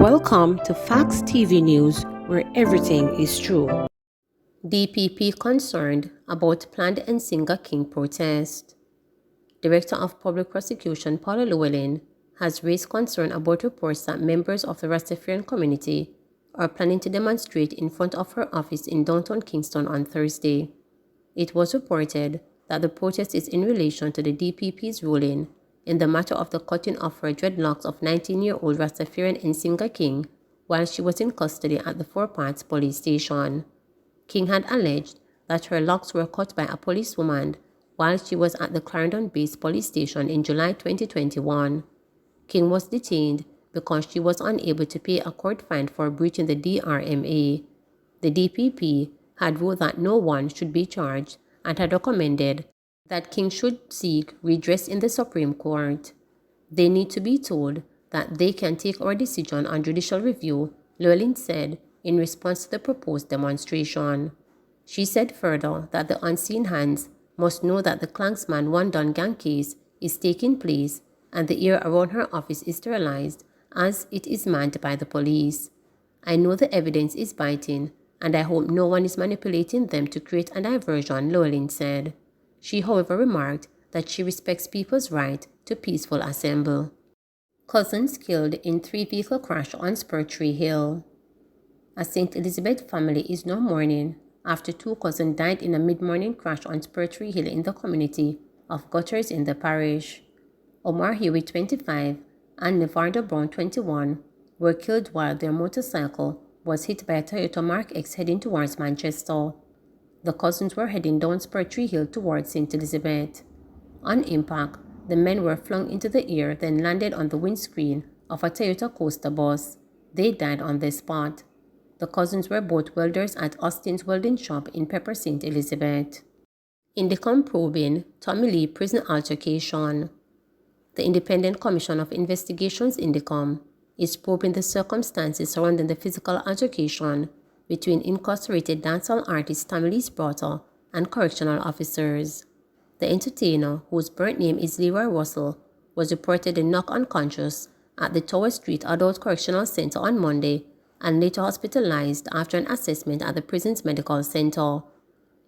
Welcome to Facts TV News, where everything is true. DPP concerned about planned Nsinga King protest. Director of Public Prosecution Paula Llewellyn has raised concern about reports that members of the Rastafarian community are planning to demonstrate in front of her office in downtown Kingston on Thursday. It was reported that the protest is in relation to the DPP's ruling in the matter of the cutting of her dreadlocks of 19-year-old Rastafarian Nsinga King while she was in custody at the Four Parts police station. King had alleged that her locks were cut by a policewoman while she was at the Clarendon-based police station in July 2021. King was detained because she was unable to pay a court fine for breaching the DRMA. The DPP had ruled that no one should be charged and had recommended that King should seek redress in the Supreme Court. They need to be told that they can take our decision on judicial review, Llewellyn said in response to the proposed demonstration. She said further that the unseen hands must know that the Klansman One Don gang case is taking place and the air around her office is sterilized as it is manned by the police. I know the evidence is biting, and I hope no one is manipulating them to create a diversion, Llewellyn said. She, however, remarked that she respects people's right to peaceful assembly. Cousins killed in 3-vehicle crash on Spur Tree Hill. A St. Elizabeth family is now mourning after 2 cousins died in a mid-morning crash on Spur Tree Hill in the community of Gutters in the parish. Omar Hewitt, 25, and Nevardo Brown, 21, were killed while their motorcycle was hit by a Toyota Mark X heading towards Manchester. The cousins were heading down Spur Tree Hill towards St. Elizabeth. On impact, the men were flung into the air, then landed on the windscreen of a Toyota Coaster bus. They died on the spot. The cousins were both welders at Austin's welding shop in Pepper, St. Elizabeth. Indicom probing Tommy Lee prison altercation. The Independent Commission of Investigations, Indicom, is probing the circumstances surrounding the physical altercation between incarcerated dancehall artist Tommy Lee's brother and correctional officers. The entertainer, whose burnt name is Leroy Russell, was reportedly knocked unconscious at the Tower Street Adult Correctional Center on Monday and later hospitalized after an assessment at the prison's medical center.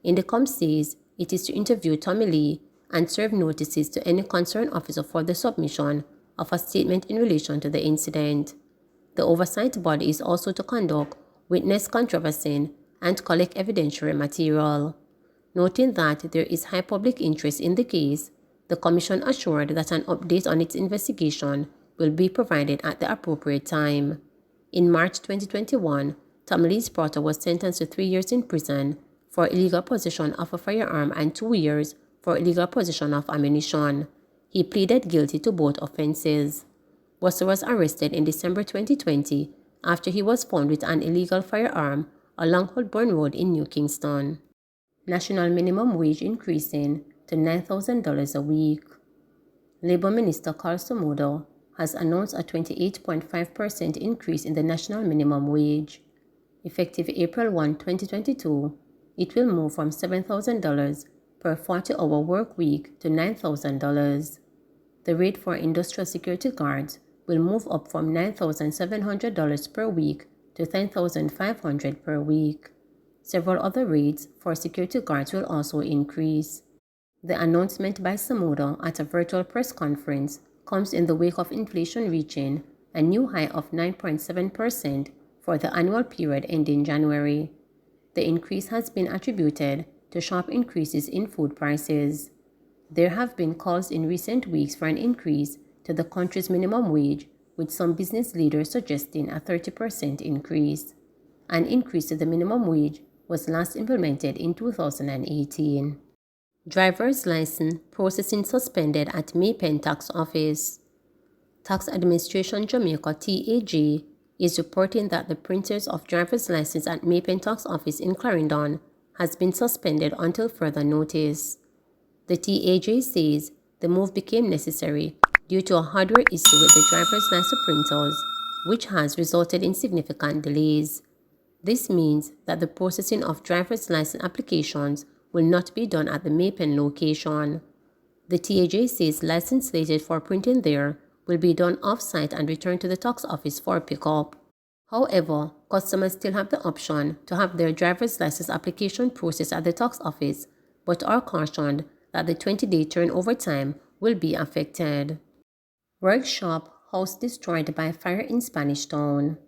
Indicom says it is to interview Tommy Lee and serve notices to any concerned officer for the submission of a statement in relation to the incident. The oversight body is also to conduct witness controversy and collect evidentiary material. Noting that there is high public interest in the case, the Commission assured that an update on its investigation will be provided at the appropriate time. In March 2021, Tommy Lee's brother was sentenced to 3 years in prison for illegal possession of a firearm and 2 years for illegal possession of ammunition. He pleaded guilty to both offenses. Russell was arrested in December 2020 after he was found with an illegal firearm along Holborn Road in New Kingston. National minimum wage increasing to $9,000 a week. Labour Minister Carl Somodo has announced a 28.5% increase in the national minimum wage. Effective April 1, 2022, it will move from $7,000 per 40-hour work week to $9,000. The rate for industrial security guards will move up from $9,700 per week to $10,500 per week. Several other rates for security guards will also increase. The announcement by Somodo at a virtual press conference comes in the wake of inflation reaching a new high of 9.7% for the annual period ending January. The increase has been attributed to sharp increases in food prices. There have been calls in recent weeks for an increase to the country's minimum wage, with some business leaders suggesting a 30% increase. An increase to the minimum wage was last implemented in 2018. Driver's license processing suspended at Maypen Tax Office. Tax Administration Jamaica (TAJ) is reporting that the printers of driver's license at Maypen Tax Office in Clarendon has been suspended until further notice. The TAJ says the move became necessary due to a hardware issue with the driver's license printers, which has resulted in significant delays. This means that the processing of driver's license applications will not be done at the Maypen location. The TAJ says license slated for printing there will be done off-site and returned to the tax office for pickup. However, customers still have the option to have their driver's license application processed at the tax office, but are cautioned that the 20-day turnover time will be affected. Workshop house destroyed by fire in Spanish Town.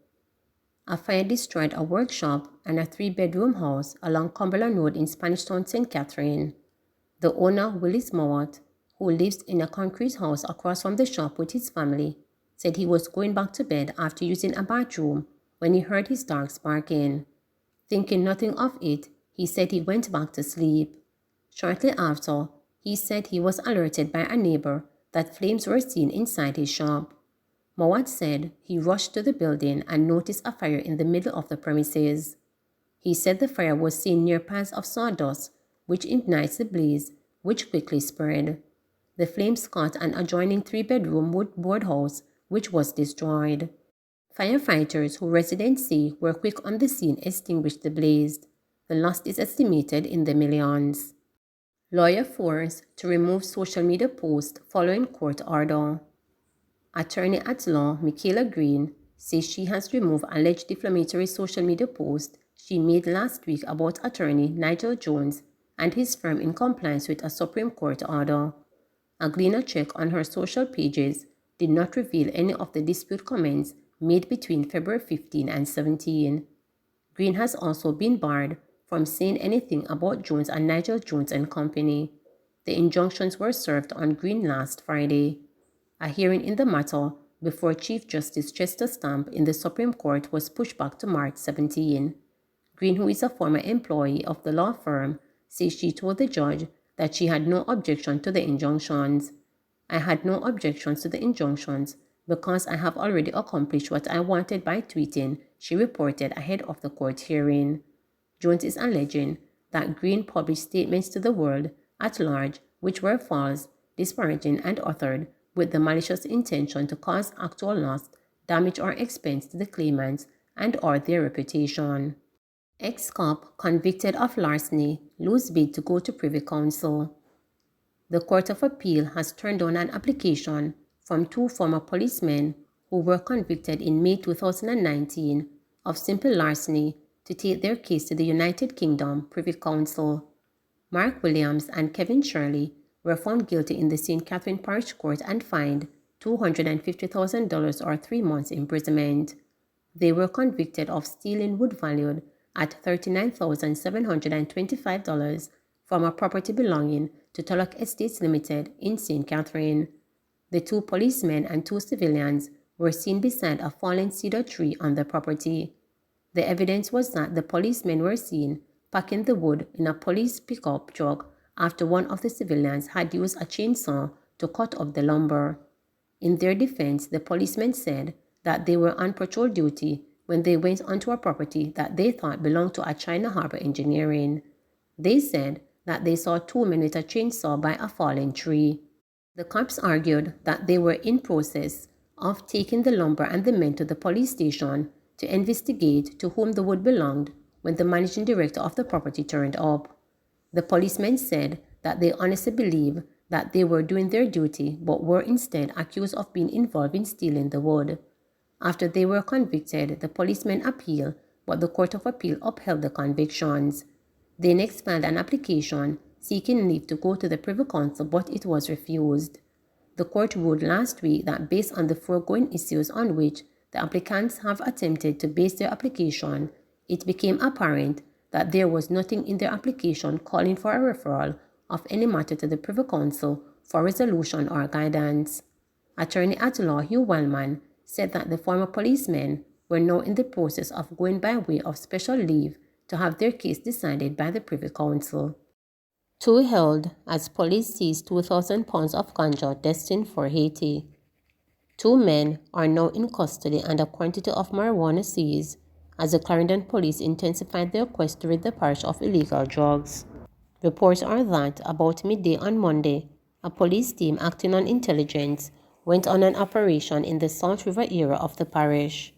A fire destroyed a workshop and a 3-bedroom house along Cumberland Road in Spanish Town, St. Catherine. The owner, Willis Mowat, who lives in a concrete house across from the shop with his family, said he was going back to bed after using a bathroom when he heard his dogs barking. Thinking nothing of it, he said he went back to sleep. Shortly after, he said he was alerted by a neighbor that flames were seen inside his shop. Mowat said he rushed to the building and noticed a fire in the middle of the premises. He said the fire was seen near piles of sawdust, which ignites the blaze, which quickly spread. The flames caught an adjoining 3-bedroom wood board house, which was destroyed. Firefighters, who residents say were quick on the scene, extinguished the blaze. The loss is estimated in the millions. Lawyer forced to remove social media post following court order. Attorney at law Michaela Green says she has removed alleged defamatory social media post she made last week about attorney Nigel Jones and his firm in compliance with a Supreme Court order. A Gleaner check on her social pages did not reveal any of the dispute comments made between February 15 and 17. Green has also been barred from saying anything about Jones and Nigel Jones and Company. The injunctions were served on Green last Friday. A hearing in the matter before Chief Justice Chester Stamp in the Supreme Court was pushed back to March 17. Green, who is a former employee of the law firm, says she told the judge that she had no objection to the injunctions. I had no objections to the injunctions because I have already accomplished what I wanted by tweeting, she reported ahead of the court hearing. Jones is alleging that Green published statements to the world at large which were false, disparaging, and authored with the malicious intention to cause actual loss, damage, or expense to the claimants and or their reputation. Excop convicted of larceny lose bid to go to Privy Council. The Court of Appeal has turned down an application from 2 former policemen who were convicted in May 2019 of simple larceny to take their case to the United Kingdom Privy Council. Mark Williams and Kevin Shirley were found guilty in the St. Catherine Parish Court and fined $250,000 or 3 months imprisonment. They were convicted of stealing wood valued at $39,725 from a property belonging to Tulloch Estates Limited in St. Catherine. The 2 policemen and 2 civilians were seen beside a fallen cedar tree on the property. The evidence was that the policemen were seen packing the wood in a police pickup truck after one of the civilians had used a chainsaw to cut up the lumber. In their defense, the policemen said that they were on patrol duty when they went onto a property that they thought belonged to a China Harbor Engineering. They said that they saw 2 men with a chainsaw by a fallen tree. The cops argued that they were in process of taking the lumber and the men to the police station to investigate to whom the wood belonged when the managing director of the property turned up. The policemen said that they honestly believe that they were doing their duty but were instead accused of being involved in stealing the wood. After they were convicted, the policemen appealed, but the Court of Appeal upheld the convictions. They next filed an application seeking leave to go to the Privy Council, but it was refused. The court ruled last week that based on the foregoing issues on which the applicants have attempted to base their application, it became apparent that there was nothing in their application calling for a referral of any matter to the Privy Council for resolution or guidance. Attorney at law Hugh Wellman said that the former policemen were now in the process of going by way of special leave to have their case decided by the Privy Council. 2 held as police seized 2,000 pounds of ganja destined for Haiti. 2 men are now in custody and a quantity of marijuana seized as the Clarendon police intensified their quest to rid the parish of illegal drugs. Reports are that about midday on Monday, a police team acting on intelligence went on an operation in the South River area of the parish.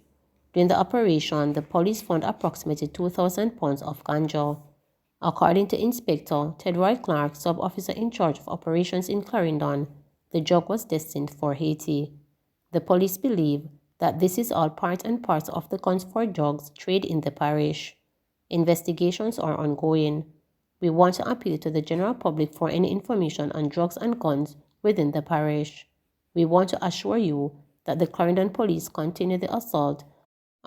During the operation, the police found approximately 2,000 pounds of ganja. According to Inspector Ted Roy Clark, sub-officer in charge of operations in Clarendon, the drug was destined for Haiti. The police believe that this is all part and parcel of the guns for drugs trade in the parish. Investigations are ongoing. We want to appeal to the general public for any information on drugs and guns within the parish. We want to assure you that the Clarendon Police continue the assault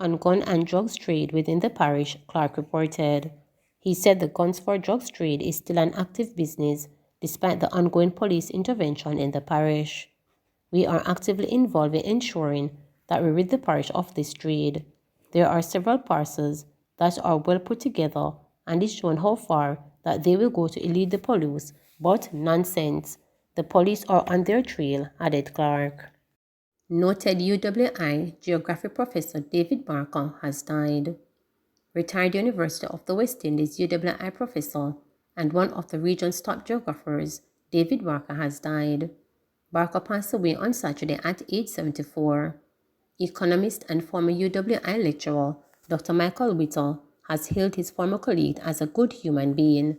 on gun and drugs trade within the parish, Clark reported. He said the guns for drugs trade is still an active business despite the ongoing police intervention in the parish. We are actively involved in ensuring that we rid the parish of this trade. There are several parcels that are well put together and it's shown how far that they will go to elude the police, but nonsense. The police are on their trail, added Clark. Noted UWI geography professor David Barker has died. Retired University of the West Indies UWI professor and one of the region's top geographers, David Barker has died. Barker passed away on Saturday at age 74. Economist and former UWI lecturer Dr. Michael Whittle has hailed his former colleague as a good human being.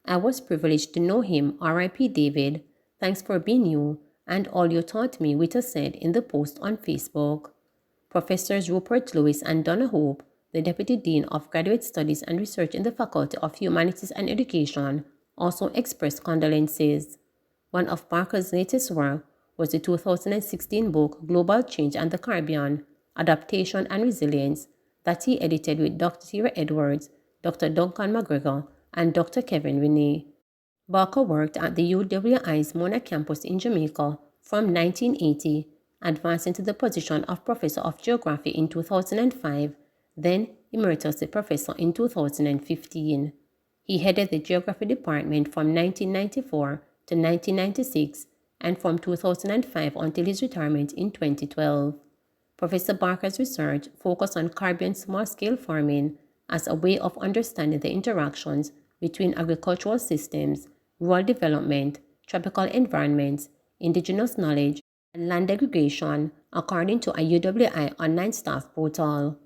I was privileged to know him, R.I.P. David. Thanks for being you and all you taught me, Whittle said in the post on Facebook. Professors Rupert Lewis and Donna Hope, the Deputy Dean of Graduate Studies and Research in the Faculty of Humanities and Education, also expressed condolences. One of Barker's latest work was the 2016 book Global Change and the Caribbean, Adaptation and Resilience, that he edited with Dr. Tira Edwards, Dr. Duncan McGregor, and Dr. Kevin Renee. Barker worked at the UWI's Mona campus in Jamaica from 1980, advancing to the position of Professor of Geography in 2005, then Emeritus Professor in 2015. He headed the Geography Department from 1994 to 1996 and from 2005 until his retirement in 2012. Professor Barker's research focused on Caribbean small-scale farming as a way of understanding the interactions between agricultural systems, rural development, tropical environments, indigenous knowledge, and land aggregation, according to a UWI online staff portal.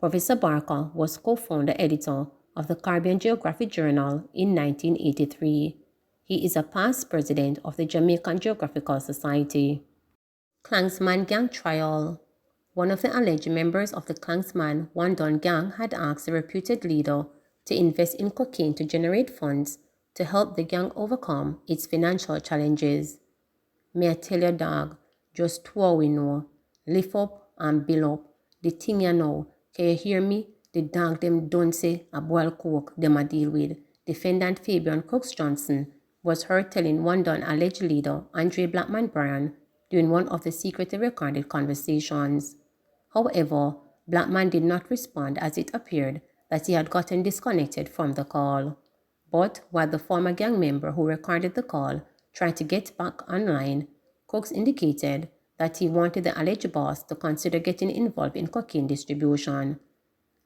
Professor Barker was co-founder editor of the Caribbean Geography Journal in 1983. He is a past president of the Jamaican Geographical Society. Klansman Gang Trial. One of the alleged members of the Klansman One Don Gang had asked the reputed leader to invest in cocaine to generate funds to help the gang overcome its financial challenges. May I tell you, dog, just two we know. Lift up and build up. The thing you know, can you hear me? The dog them don't say a boil coke them a deal with. Defendant Fabian Crooks Johnson was heard telling One Don alleged leader Andre Blackman Bryan during one of the secretly recorded conversations. However, Blackman did not respond as it appeared that he had gotten disconnected from the call. But while the former gang member who recorded the call tried to get back online, Crooks indicated that he wanted the alleged boss to consider getting involved in cocaine distribution.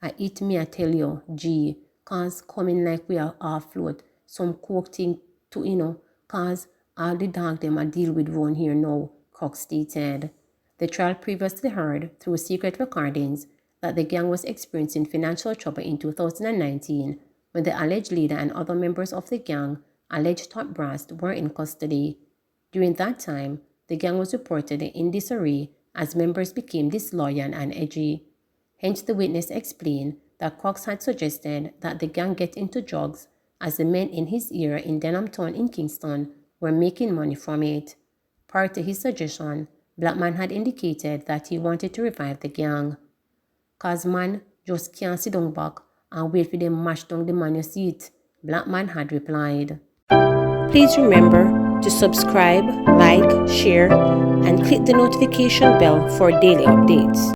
I tell you, G, cause coming like we are afloat, some coke thing to, cause all the dog them a deal with round here now, Crooks stated. The trial previously heard through secret recordings that the gang was experiencing financial trouble in 2019 when the alleged leader and other members of the gang, alleged top brass, were in custody. During that time, the gang was reportedly in disarray as members became disloyal and edgy. Hence, the witness explained that Crooks had suggested that the gang get into drugs as the men in his era in Denhamtown in Kingston were making money from it. Prior to his suggestion, Blackman had indicated that he wanted to revive the gang. "'Cause man just can't sit down back and wait for them mash down the man you see it," Blackman had replied. Please remember to subscribe, like, share, and click the notification bell for daily updates.